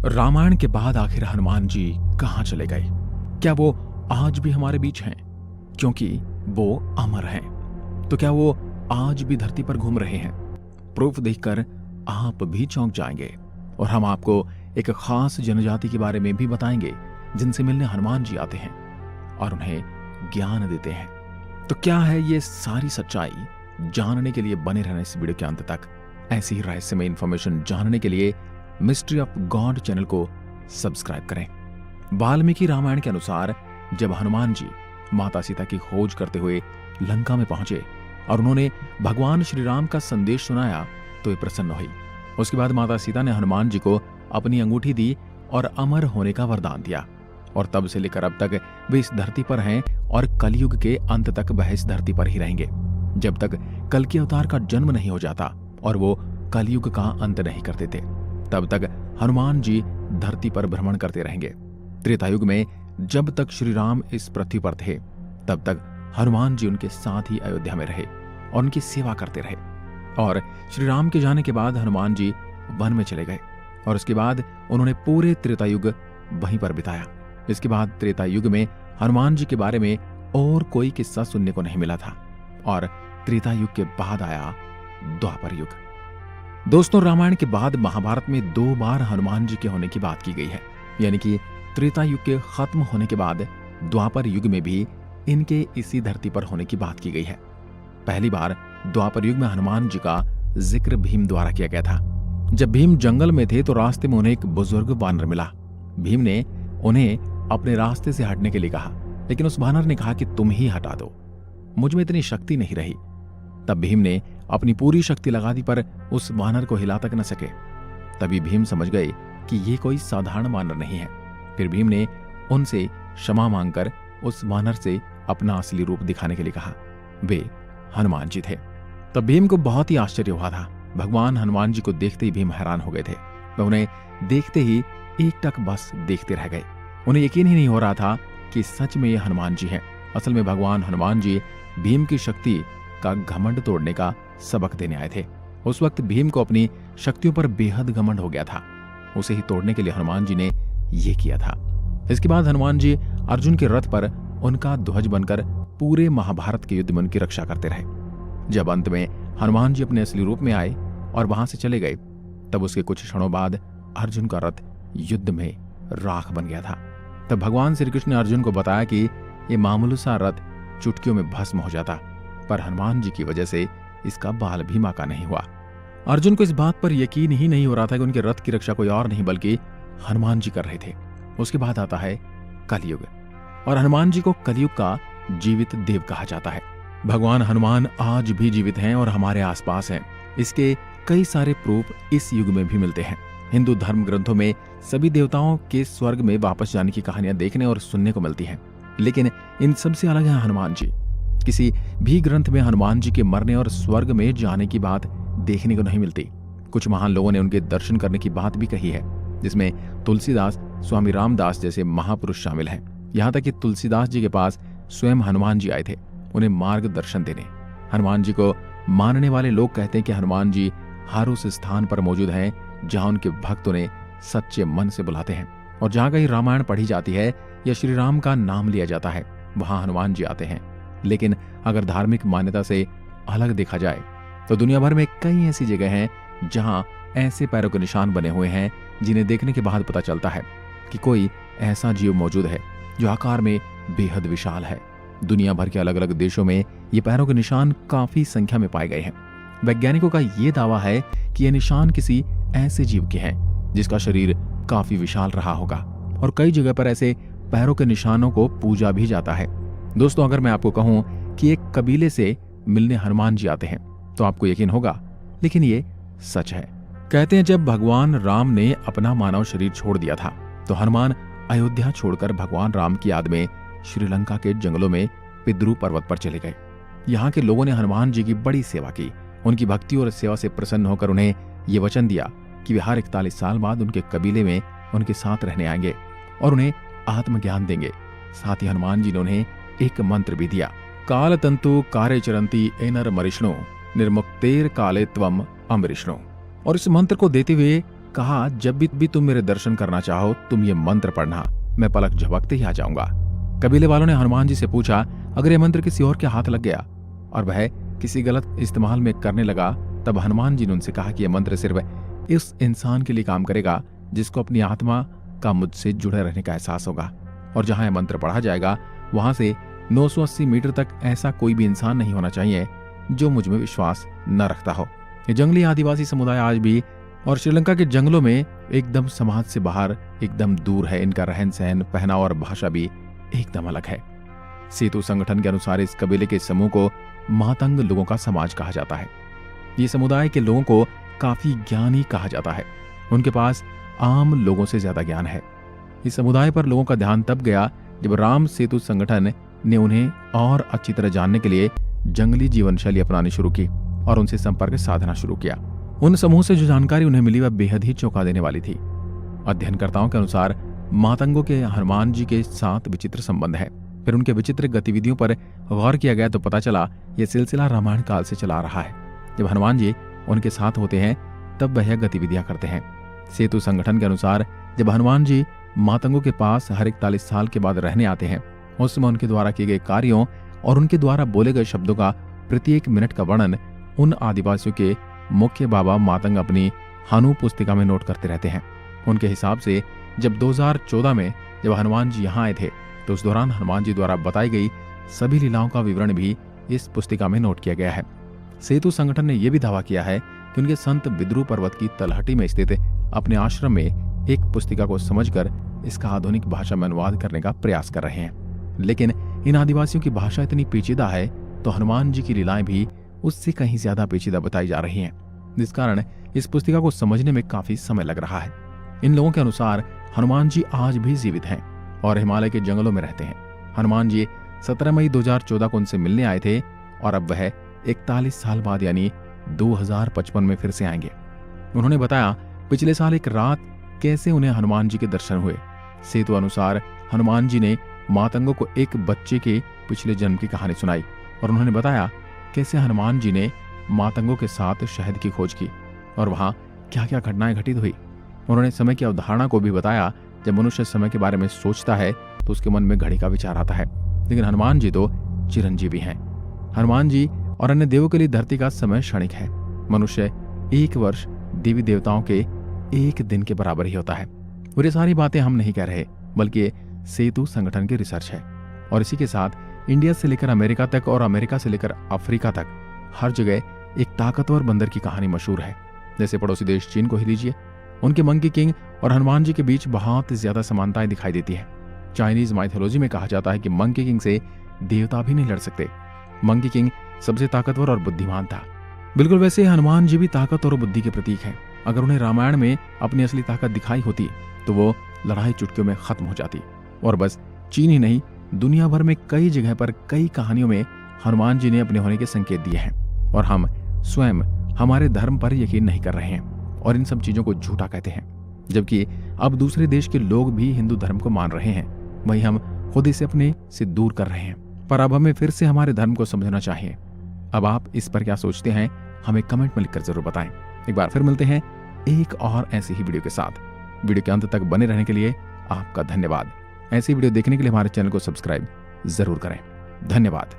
रामायण के बाद आखिर हनुमान जी कहाँ चले गए? क्या वो आज भी हमारे बीच हैं? क्योंकि वो अमर हैं। तो क्या वो आज भी धरती पर घूम रहे हैं? प्रूफ देखकर आप भी चौंक जाएंगे। और हम आपको एक खास जनजाति के बारे में भी बताएंगे जिनसे मिलने हनुमान जी आते हैं और उन्हें ज्ञान देते हैं। तो क्या है ये सारी सच्चाई? जानने के लिए बने रहना इस वीडियो के अंत तक। ऐसी ही रहस्यमय इंफॉर्मेशन जानने के लिए मिस्ट्री ऑफ गॉड चैनल को सब्सक्राइब करें। वाल्मीकि रामायण के अनुसार जब हनुमान जी माता सीता की खोज करते हुए लंका में पहुंचे और उन्होंने भगवान श्री राम का संदेश सुनाया तो वे प्रसन्न हुई। उसके बाद माता सीता ने हनुमान जी को अपनी अंगूठी दी और अमर होने का वरदान दिया। और तब से लेकर अब तक वे इस धरती पर हैं और कलयुग के अंत तक वह इस धरती पर ही रहेंगे, जब तक कल के अवतार का जन्म नहीं हो जाता और वो कलयुग का अंत नहीं कर देते। तब तक हनुमान जी धरती पर भ्रमण करते रहेंगे। त्रेता युग में जब तक श्री राम इस पृथ्वी पर थे तब तक हनुमान जी उनके साथ ही अयोध्या में रहे और उनकी सेवा करते रहे। और श्री राम के जाने के बाद हनुमान जी वन में चले गए और उसके बाद उन्होंने पूरे त्रेता युग वहीं पर बिताया। इसके बाद त्रेता युग में हनुमान जी के बारे में और कोई किस्सा सुनने को नहीं मिला था और त्रेता युग के बाद आया द्वापर युग। दोस्तों, रामायण के बाद महाभारत में 2 बार हनुमान जी के होने की बात की गई है, यानी कि त्रेता युग के खत्म होने के बाद द्वापर युग में भी इनके इसी धरती पर होने की बात की गई है। पहली बार द्वापर युग में हनुमान जी का जिक्र भीम द्वारा किया गया था। जब भीम जंगल में थे तो रास्ते में उन्हें एक बुजुर्ग वानर मिला। भीम ने उन्हें अपने रास्ते से हटने के लिए कहा, लेकिन उस वानर ने कहा कि तुम ही हटा दो, मुझ में इतनी शक्ति नहीं रही। तब भीम ने अपनी पूरी शक्ति लगा दी पर उस वानर को हिला तक न सके। तभी भीम समझ गए कि ये कोई साधारण वानर नहीं है। फिर भीम ने उनसे क्षमा मांगकर उस वानर से अपना असली रूप दिखाने के लिए कहा। वे हनुमान जी थे। तब भीम को बहुत ही आश्चर्य हुआ था। भगवान हनुमान जी को देखते ही भीम हैरान हो गए थे। वह उन्हें देखते ही एकटक बस देखते रह गए। उन्हें यकीन ही नहीं हो रहा था कि सच में ये हनुमान जी हैं। असल में भगवान हनुमान जी भीम की शक्ति का घमंड तोड़ने का सबक देने आए थे। उस वक्त भीम को अपनी शक्तियों पर बेहद घमंड हो गया था। उसे ही तोड़ने के लिए हनुमान जी ने ये किया था। इसके बाद हनुमान जी अर्जुन के रथ पर उनका ध्वज बनकर पूरे महाभारत के युद्ध में उनकी रक्षा करते रहे। जब अंत में हनुमान जी अपने असली रूप में आए और वहां से चले गए, तब उसके कुछ क्षणों बाद अर्जुन का रथ युद्ध में राख बन गया था। तब भगवान श्री कृष्ण ने अर्जुन को बताया कि ये मामूली सा रथ चुटकियों में भस्म हो जाता, पर हनुमान जी की वजह से इसका बाल भी बांका नहीं हुआ। अर्जुन को इस बात पर यकीन ही नहीं हो रहा था कि उनके रथ की रक्षा कोई और नहीं बल्कि हनुमान जी कर रहे थे। उसके बाद आता है कलयुग और हनुमान जी को कलयुग का जीवित देव कहा जाता है। भगवान हनुमान आज भी जीवित हैं और हमारे आसपास हैं। इसके कई सारे प्रूफ इस युग में भी मिलते हैं। हिंदू धर्म ग्रंथों में सभी देवताओं के स्वर्ग में वापस जाने की कहानियां देखने और सुनने को मिलती हैं, लेकिन इन सबसे अलग है हनुमान जी। किसी भी ग्रंथ में हनुमान जी के मरने और स्वर्ग में जाने की बात देखने को नहीं मिलती। कुछ महान लोगों ने उनके दर्शन करने की बात भी कही है, जिसमें तुलसीदास, स्वामी रामदास जैसे महापुरुष शामिल हैं। यहाँ तक कि तुलसीदास जी के पास स्वयं हनुमान जी आए थे उन्हें मार्गदर्शन देने। हनुमान जी को मानने वाले लोग कहते हैं कि हनुमान जी हर उस स्थान पर मौजूद हैं जहां उनके भक्त उन्हें सच्चे मन से बुलाते हैं। और जहां कहीं रामायण पढ़ी जाती है या श्री राम का नाम लिया जाता है, वहां हनुमान जी आते हैं। लेकिन अगर धार्मिक मान्यता से अलग देखा जाए तो दुनिया भर में कई ऐसी जगह हैं जहां ऐसे पैरों के निशान बने हुए हैं जिन्हें देखने के बाद पता चलता है कि कोई ऐसा जीव मौजूद है जो आकार में बेहद विशाल है। दुनिया भर के अलग अलग देशों में ये पैरों के निशान काफी संख्या में पाए गए हैं। वैज्ञानिकों का ये दावा है कि ये निशान किसी ऐसे जीव के हैं जिसका शरीर काफी विशाल रहा होगा और कई जगह पर ऐसे पैरों के निशानों को पूजा भी जाता है। दोस्तों, अगर मैं आपको कहूं कि एक कबीले से मिलने हनुमान जी आते हैं तो आपको यकीन होगा, लेकिन ये सच है। कहते हैं जब भगवान राम ने अपना मानव शरीर छोड़ दिया था तो हनुमान अयोध्या छोड़कर भगवान राम की याद में श्रीलंका के जंगलों में पिद्रू पर्वत पर चले गए। यहाँ के लोगों ने हनुमान जी की बड़ी सेवा की। उनकी भक्ति और सेवा से प्रसन्न होकर उन्हें ये वचन दिया कि वे हर 41 साल बाद उनके कबीले में उनके साथ रहने आएंगे और उन्हें आत्मज्ञान देंगे। साथ ही हनुमान जी ने उन्हें एक मंत्र भी दिया, काल तंतु कार्य चरंती एनर मरिष्णु निर्मुक्तेर काले त्वम अमरिष्णु। और इस मंत्र को देते हुए कहा, जब भी तुम मेरे दर्शन करना चाहो तुम ये मंत्र पढ़ना, मैं पलक झपकते ही आ जाऊंगा। कबीले वालों ने हनुमान जी से पूछा, अगर ये मंत्र किसी और के हाथ लग गया और वह किसी गलत इस्तेमाल में करने लगा, तब हनुमान जी ने उनसे कहा कि यह मंत्र सिर्फ इस इंसान के लिए काम करेगा जिसको अपनी आत्मा का मुझसे जुड़े रहने का एहसास होगा, और जहां यह मंत्र पढ़ा जाएगा वहां से 980 मीटर तक ऐसा कोई भी इंसान नहीं होना चाहिए जो मुझ में विश्वास न रखता हो। ये जंगली आदिवासी समुदाय आज भी और श्रीलंका के जंगलों में एकदम समाज से बाहर एकदम दूर है। इनका रहन सहन, पहनावा और भाषा भी एकदम अलग है। सेतु संगठन के अनुसार इस कबीले के समूह को मातंग लोगों का समाज कहा जाता है। ये समुदाय के लोगों को काफी ज्ञानी कहा जाता है। उनके पास आम लोगों से ज्यादा ज्ञान है। इस समुदाय पर लोगों का ध्यान तब गया जब राम सेतु संगठन ने उन्हें और अच्छी तरह जानने के लिए जंगली जीवन शैली अपनानी शुरू की और उनसे संपर्क साधना शुरू किया। उन समूह से जो जानकारी उन्हें मिली वह बेहद ही चौंका देने वाली थी। अध्ययनकर्ताओं के अनुसार मातंगों के हनुमान जी के साथ विचित्र संबंध है। फिर उनके विचित्र गतिविधियों पर गौर किया गया तो पता चला यह सिलसिला रामायण काल से चला आ रहा है। जब हनुमान जी उनके साथ होते हैं तब वह गतिविधियां करते हैं। सेतु संगठन के अनुसार जब हनुमान जी मातंगों के पास हर 41 साल के बाद रहने आते हैं, उस समय उनके द्वारा किए गए कार्यों और उनके द्वारा बोले गए शब्दों का प्रत्येक मिनट का वर्णन उन आदिवासियों के मुख्य बाबा मातंग अपनी हनु पुस्तिका में नोट करते रहते हैं। उनके हिसाब से जब 2014 में जब हनुमान जी यहाँ आए थे तो उस दौरान हनुमान जी द्वारा बताई गई सभी लीलाओं का विवरण भी इस पुस्तिका में नोट किया गया है। सेतु संगठन ने यह भी दावा किया है कि उनके संत बिद्रू पर्वत की तलहटी में स्थित अपने आश्रम में एक पुस्तिका को समझकर इसका आधुनिक भाषा में अनुवाद करने का प्रयास कर रहे हैं। लेकिन इन आदिवासियों की भाषा इतनी पेचीदा है तो हनुमान जी की लीलाएं भी उससे कहीं ज्यादा पेचीदा बताई जा रही हैं, जिस कारण इस पुस्तिका को समझने में काफी समय लग रहा है। इन लोगों के अनुसार हनुमान जी आज भी जीवित हैं और हिमालय के जंगलों में रहते हैं। हनुमान जी 17 मई 2014 को उनसे मिलने आए थे और अब वह 41 साल बाद यानी 2055 में फिर से आएंगे। उन्होंने बताया पिछले साल एक रात कैसे उन्हें हनुमान जी के दर्शन हुए। सेतु अनुसार हनुमान जी ने मातंगों को एक बच्चे के पिछले जन्म की कहानी सुनाई और उन्होंने बताया कैसे हनुमान जी ने मातंगों के साथ शहद की खोज की और वहां क्या क्या घटनाएं घटित हुई। उन्होंने समय की अवधारणा को भी बताया। जब मनुष्य समय के बारे में सोचता है तो उसके मन में घड़ी का विचार आता है, लेकिन हनुमान जी तो चिरंजीवी हैं। हनुमान जी और अन्य देवों के लिए धरती का समय क्षणिक है। मनुष्य 1 वर्ष देवी देवताओं के 1 दिन के बराबर ही होता है। और ये सारी बातें हम नहीं कह रहे, बल्कि सेतु संगठन की रिसर्च है। और इसी के साथ इंडिया से लेकर अमेरिका तक और अमेरिका से लेकर अफ्रीका तक हर जगह एक ताकतवर बंदर की कहानी मशहूर है। जैसे पड़ोसी देश चीन को ही लीजिए, उनके मंकी किंग और हनुमान जी के बीच बहुत ज्यादा समानताएं दिखाई देती है। चाइनीज माइथोलॉजी में कहा जाता है कि मंकी किंग से देवता भी नहीं लड़ सकते। मंकी किंग सबसे ताकतवर और बुद्धिमान था। बिल्कुल वैसे हनुमान जी भी ताकत और बुद्धि के प्रतीक हैं। अगर उन्हें रामायण में अपनी असली ताकत दिखाई होती तो वो लड़ाई चुटकियों में खत्म हो जाती। और बस चीन ही नहीं, दुनिया भर में कई जगह पर कई कहानियों में हनुमान जी ने अपने होने के संकेत दिए हैं और हम स्वयं हमारे धर्म पर यकीन नहीं कर रहे हैं और इन सब चीजों को झूठा कहते हैं। जबकि अब दूसरे देश के लोग भी हिंदू धर्म को मान रहे हैं, वहीं हम खुद इसे अपने से दूर कर रहे हैं। पर अब हमें फिर से हमारे धर्म को समझना चाहिए। अब आप इस पर क्या सोचते हैं हमें कमेंट में लिखकर जरूर बताएं। एक बार फिर मिलते हैं एक और ऐसी ही वीडियो के साथ। वीडियो के अंत तक बने रहने के लिए आपका धन्यवाद। ऐसी वीडियो देखने के लिए हमारे चैनल को सब्सक्राइब जरूर करें। धन्यवाद।